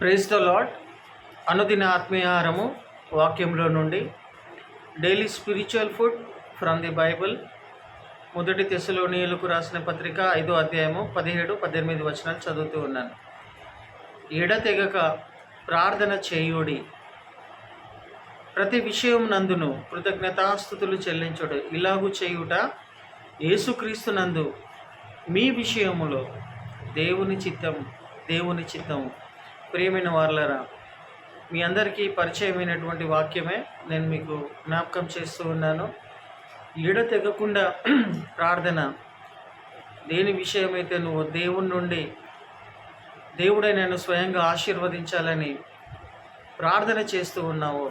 Praise the lord. అనుదిన ఆత్మీయాహారము వాక్యంలో నుండి daily spiritual food from the Bible. మొదటి తెస్సలోనియులకు రాసిన పత్రిక 5వ అధ్యాయము 17-18 వచనాలు చదువుతూ ఉన్నాను. ఎడతెగక ప్రార్థన చేయుడి, ప్రతి విషయం నందును కృతజ్ఞతాస్తుతులు చెల్లించుడు, ఇలాగు చేయుట యేసుక్రీస్తు నందు మీ విషయములో దేవుని చిత్తము. ప్రియమైన వారలారా, మీ అందరికీ పరిచయమైనటువంటి వాక్యమే నేను మీకు జ్ఞాపకం చేస్తూ ఉన్నాను. ఎడతెగకుండా ప్రార్థన. దేని విషయమైతే నువ్వు దేవుని నుండి దేవుడే నేను స్వయంగా ఆశీర్వదించాలని ప్రార్థన చేస్తూ ఉన్నావో,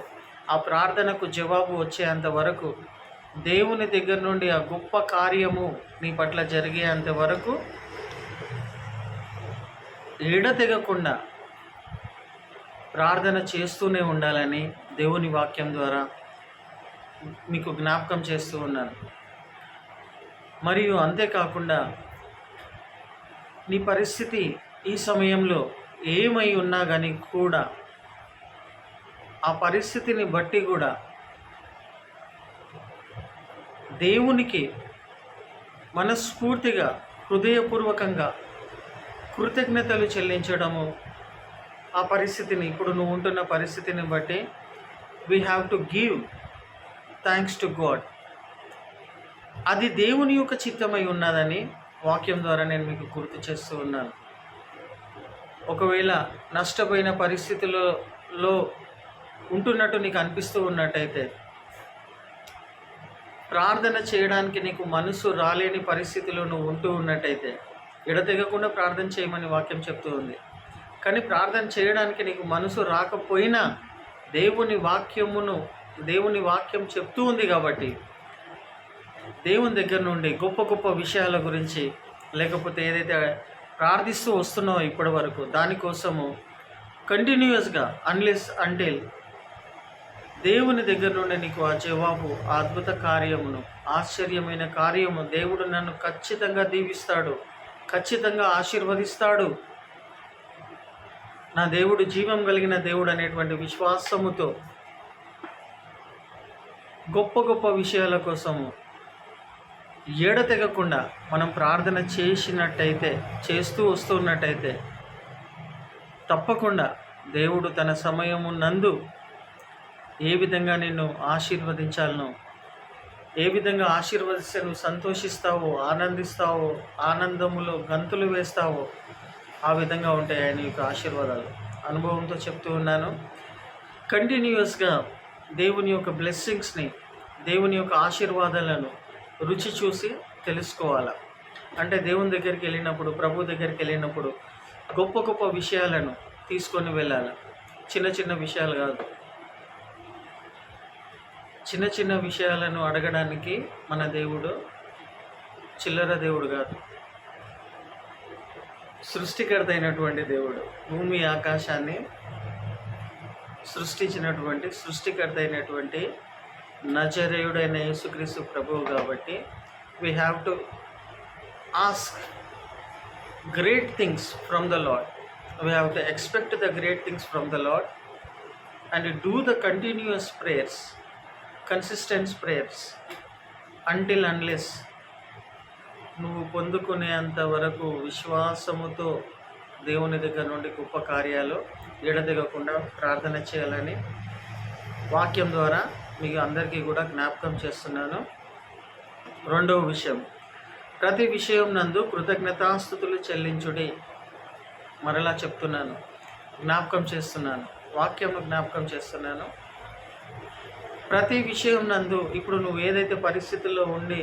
ఆ ప్రార్థనకు జవాబు వచ్చేంత వరకు, దేవుని దగ్గర నుండి ఆ గొప్ప కార్యము నీ పట్ల జరిగేంత వరకు ఎడతెగకుండా ప్రార్థన చేస్తూనే ఉండాలని దేవుని వాక్యం ద్వారా మీకు జ్ఞాపకం చేస్తూ ఉన్నాను. మరియు అంతేకాకుండా నీ పరిస్థితి ఈ సమయంలో ఏమై ఉన్నా కానీ కూడా ఆ పరిస్థితిని బట్టి కూడా దేవునికి మనస్ఫూర్తిగా హృదయపూర్వకంగా కృతజ్ఞతలు చెల్లించడము, ఆ పరిస్థితిని, ఇప్పుడు నువ్వు ఉంటున్న పరిస్థితిని బట్టి we have to give thanks to God. అది దేవుని యొక్క చిత్తమై ఉన్నదని వాక్యం ద్వారా నేను మీకు గుర్తు చేస్తూ ఉన్నాను. ఒకవేళ నష్టపోయిన పరిస్థితులలో ఉంటున్నట్టు నీకు అనిపిస్తూ ఉన్నట్టయితే, ప్రార్థన చేయడానికి నీకు మనసు రాలేని పరిస్థితిలో నువ్వు ఉంటూ ఉన్నట్టయితే, ఎడతెగకుండా ప్రార్థన చేయమని వాక్యం చెప్తూ ఉంది. కానీ ప్రార్థన చేయడానికి నీకు మనసు రాకపోయినా దేవుని వాక్యం చెప్తూ ఉంది కాబట్టి, దేవుని దగ్గర నుండి గొప్ప గొప్ప విషయాల గురించి, లేకపోతే ఏదైతే ప్రార్థిస్తూ వస్తున్నావో ఇప్పటి వరకు, దానికోసము కంటిన్యూస్గా అంటిల్ దేవుని దగ్గర నుండి నీకు ఆ జవాబు, ఆ అద్భుత కార్యమును, ఆశ్చర్యమైన కార్యము, దేవుడు నన్ను ఖచ్చితంగా దీవిస్తాడు, ఖచ్చితంగా ఆశీర్వదిస్తాడు, నా దేవుడు జీవం కలిగిన దేవుడు అనేటువంటి విశ్వాసముతో గొప్ప గొప్ప విషయాల కోసము ఎడతెగకుండా మనం ప్రార్థన చేస్తూ వస్తున్నట్టయితే, తప్పకుండా దేవుడు తన సమయము నందు ఏ విధంగా నిన్ను ఆశీర్వదించాలనో, ఏ విధంగా ఆశీర్వదిస్తే నువ్వు సంతోషిస్తావో, ఆనందిస్తావో, ఆనందములో గంతులు వేస్తావో, ఆ విధంగా ఉంటాయి ఆయన యొక్క ఆశీర్వాదాలు. అనుభవంతో చెప్తూ ఉన్నాను. కంటిన్యూస్గా దేవుని యొక్క బ్లెస్సింగ్స్ని, దేవుని యొక్క ఆశీర్వాదాలను రుచి చూసి తెలుసుకోవాలి. అంటే దేవుని దగ్గరికి వెళ్ళినప్పుడు, ప్రభు దగ్గరికి వెళ్ళినప్పుడు గొప్ప గొప్ప విషయాలను తీసుకొని వెళ్ళాలి. చిన్న చిన్న విషయాలు కాదు. చిన్న చిన్న విషయాలను అడగడానికి మన దేవుడు చిల్లర దేవుడు కాదు, సృష్టికర్త అయినటువంటి దేవుడు. భూమి ఆకాశాన్ని సృష్టికర్త అయినటువంటి నజరేయుడైన యేసుక్రీస్తు ప్రభువు కాబట్టి we have to ask great things from the lord. We have to expect the great things from the lord and do the continuous prayers, consistent prayers until unless నువ్వు పొందుకునేంత వరకు విశ్వాసముతో దేవుని దగ్గర నుండి గొప్ప కార్యాలు ఎడతెగకుండా ప్రార్థన చేయాలని వాక్యం ద్వారా మీకు అందరికీ కూడా జ్ఞాపకం చేస్తున్నాను. రెండవ విషయం, ప్రతి విషయం నందు కృతజ్ఞతాస్తుతులు చెల్లించుడి. మరలా చెప్తున్నాను, జ్ఞాపకం చేస్తున్నాను, వాక్యంను జ్ఞాపకం చేస్తున్నాను. ప్రతి విషయం నందు, ఇప్పుడు నువ్వు ఏదైతే పరిస్థితుల్లో ఉండి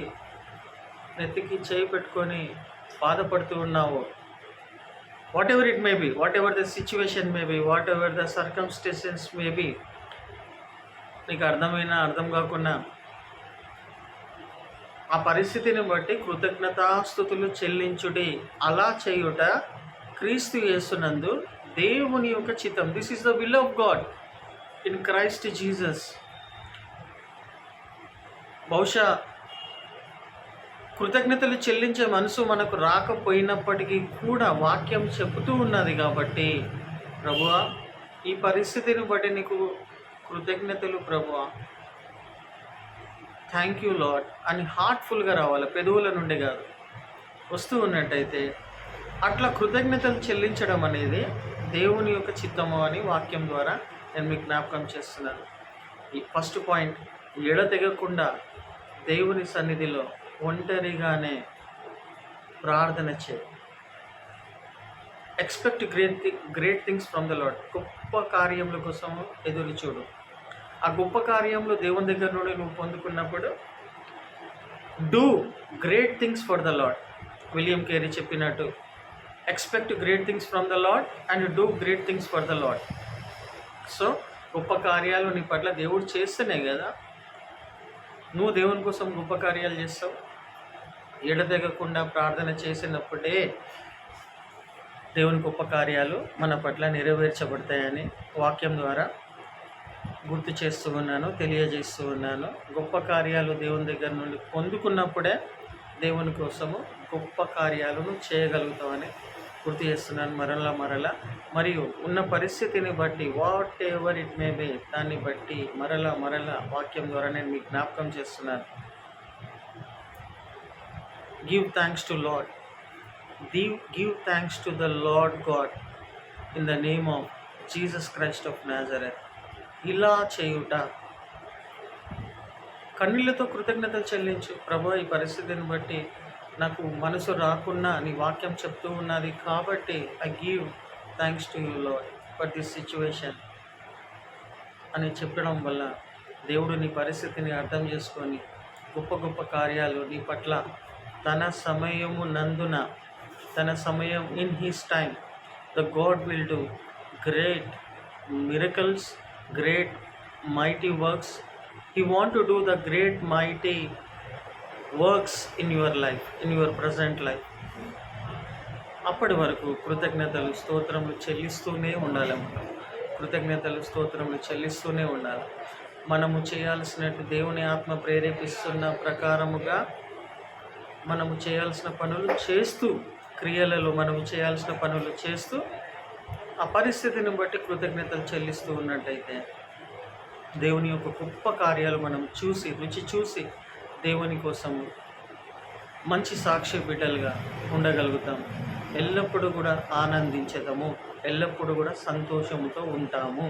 నెత్తికి చేయి పెట్టుకొని బాధపడుతూ ఉన్నావో, what ever it may be, what ever the situation may be, what ever the circumstances may be, నీకు అర్థం కాకుండా ఆ పరిస్థితిని బట్టి కృతజ్ఞతాస్తుతులు చెల్లించుడి. అలా చేయుట క్రీస్తు యేసునందు దేవుని యొక్క చిత్తం. This is the will of God in Christ Jesus. బహుశా కృతజ్ఞతలు చెల్లించే మనసు మనకు రాకపోయినప్పటికీ కూడా వాక్యం చెబుతూ ఉన్నది కాబట్టి ప్రభువా, ఈ పరిస్థితిని బట్టి నీకు కృతజ్ఞతలు ప్రభువా, థ్యాంక్ యూ లార్డ్ అని హార్ట్ఫుల్గా రావాలి, పెదవుల నుండి కాదు. వస్తూ ఉన్నట్టయితే అట్లా కృతజ్ఞతలు చెల్లించడం అనేది దేవుని యొక్క చిత్తము అని వాక్యం ద్వారా నేను మీకు జ్ఞాపకం చేస్తున్నాను. ఈ ఫస్ట్ పాయింట్, ఎడతెగకుండా దేవుని సన్నిధిలో ఒంటరిగానే ప్రార్థన చేయి. Expect great things from the lord. గొప్ప కార్యముల కోసం ఎదురు చూడు. ఆ గొప్ప కార్యంలో దేవుని దగ్గర నుండి నువ్వు పొందుకున్నప్పుడు do great things for the lord. William Carey చెప్పినట్టు, expect great things from the lord and do great things for the lord. So గొప్ప కార్యాలు నీ పట్ల దేవుడు చేస్తేనే కదా నువ్వు దేవుని కోసం గొప్ప కార్యాలు చేస్తావు. ఎడతెగకుండా ప్రార్థన చేసినప్పుడే దేవుని గొప్ప కార్యాలు మన పట్ల నెరవేర్చబడతాయని వాక్యం ద్వారా గుర్తు చేస్తూ ఉన్నాను, తెలియజేస్తూ ఉన్నాను. గొప్ప కార్యాలు దేవుని దగ్గర నుండి పొందుకున్నప్పుడే దేవుని కోసము గొప్ప కార్యాలను చేయగలుగుతామని గుర్తు చేస్తున్నాను మరలా. మరియు ఉన్న పరిస్థితిని బట్టి వాట్ ఎవర్ ఇట్ మే బే, దాన్ని బట్టి మరలా వాక్యం ద్వారా నేను మీకు జ్ఞాపకం చేస్తున్నాను. Give thanks to lord. Give thanks to the Lord God in the name of Jesus Christ of Nazareth. ఇలా చేయుట, కన్నీళ్లతో కృతజ్ఞతలు చెల్లించు. ప్రభువా, ఈ పరిస్థితిని బట్టి నాకు మనసు రాకున్నా నీ వాక్యం చెప్తూ ఉన్నది కాబట్టి I give thanks to you lord for this situation అని చెప్పడం వల్ల దేవుడు నీ పరిస్థితిని అర్థం చేసుకొని గొప్ప కార్యాలు నీ పట్ల తన సమయము నందున, తన సమయం, in his time the God will do great miracles, great mighty works. He want to do the great mighty works in your life, in your present life. అప్పటి వరకు కృతజ్ఞతలు స్తోత్రములు చెల్లిస్తూనే ఉండాలి. చెల్లిస్తూనే ఉండాలి. మనము చేయాల్సినట్టు దేవుని ఆత్మ ప్రేరేపిస్తున్న ప్రకారముగా మనము చేయాల్సిన పనులు చేస్తూ, క్రియలలో మనము చేయాల్సిన పనులు చేస్తూ ఆ పరిస్థితిని బట్టి కృతజ్ఞతలు చెల్లిస్తూ ఉన్నట్టయితే దేవుని యొక్క గొప్ప కార్యాలు మనం రుచి చూసి దేవుని కోసం మంచి సాక్షి బిడ్డలుగా ఉండగలుగుతాం. ఎల్లప్పుడూ కూడా ఆనందించేదాము, ఎల్లప్పుడూ కూడా సంతోషంతో ఉంటాము.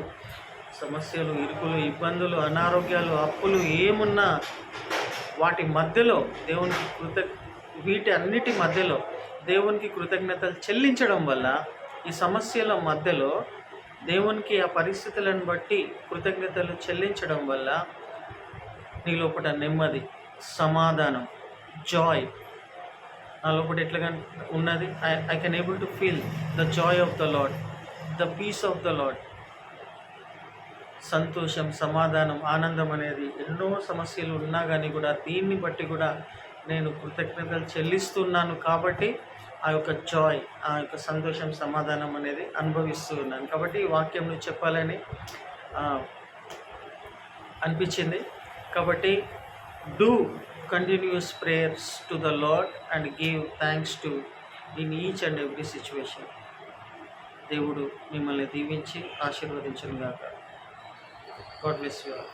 సమస్యలు, ఇరుకులు, ఇబ్బందులు, అనారోగ్యాలు, అప్పులు ఏమున్నా వాటి మధ్యలో వీటి అన్నిటి మధ్యలో దేవునికి కృతజ్ఞతలు చెల్లించడం వల్ల, ఈ సమస్యల మధ్యలో దేవునికి ఆ పరిస్థితులను బట్టి కృతజ్ఞతలు చెల్లించడం వల్ల నీ లోపల నెమ్మది, సమాధానం, జాయ్ నా లోపల ఎట్లాగా ఉన్నది. I can able to feel the joy of the Lord, the peace of the Lord. సంతోషం, సమాధానం, ఆనందం అనేది ఎన్నో సమస్యలు ఉన్నా కానీ కూడా దీన్ని బట్టి కూడా నేను కృతజ్ఞతలు చెల్లిస్తున్నాను కాబట్టి ఆ యొక్క జాయ్, ఆ యొక్క సంతోషం, సమాధానం అనేది అనుభవిస్తూ ఉన్నాను. కాబట్టి ఈ వాక్యం చెప్పాలని అనిపించింది. కాబట్టి do continuous prayers to the lord and give thanks to in each and every situation. దేవుడు మిమ్మల్ని దీవించి ఆశీర్వదించును గాక. God bless you all.